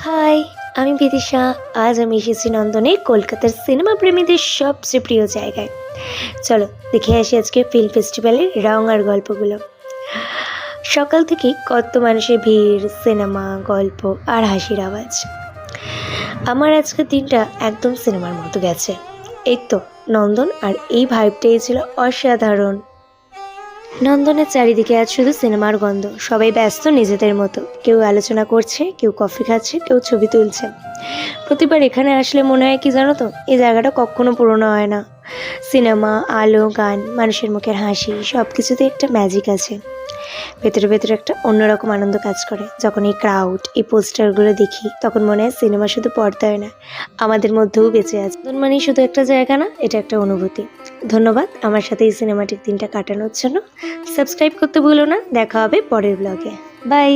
High, আমি বিদিশা। আজ আমি এসেছি নন্দনে কলকাতার সিনেমা প্রেমীদের সবচেয়ে প্রিয় জায়গায়। চলো দেখে আসি আজকে ফিল্ম ফেস্টিভ্যালের রং আর গল্পগুলো। সকাল থেকেই কত মানুষের ভিড়, সিনেমা, গল্প আর হাসির আওয়াজ। আমার আজকের দিনটা একদম সিনেমার মতো গেছে। এই তো নন্দন, আর এই ভাইবটাই ছিল অসাধারণ। নন্দনের চারিদিকে আজ শুধু সিনেমার গন্ধ। সবাই ব্যস্ত নিজেদের মতো, কেউ আলোচনা করছে, কেউ কফি খাচ্ছে, কেউ ছবি তুলছে। প্রতিবার এখানে আসলে মনে হয় কি জানো তো, এই জায়গাটা কখনো পুরনো হয় না। সিনেমা, আলো, গান, মানুষের মুখের হাসি, সব কিছুতে একটা ম্যাজিক আছে। ভেতরে ভেতরে একটা অন্যরকম আনন্দ কাজ করে। যখন এই ক্রাউড, এই পোস্টারগুলো দেখি, তখন মনে হয় সিনেমা শুধু পর্দায় না, আমাদের মধ্যেও বেঁচে আছে। মানে শুধু একটা জায়গা না, এটা একটা অনুভূতি। ধন্যবাদ আমার সাথে এই সিনেমাটিক দিনটা কাটানোর জন্য। সাবস্ক্রাইব করতে ভুলো না। দেখা হবে পরের ব্লগে। বাই।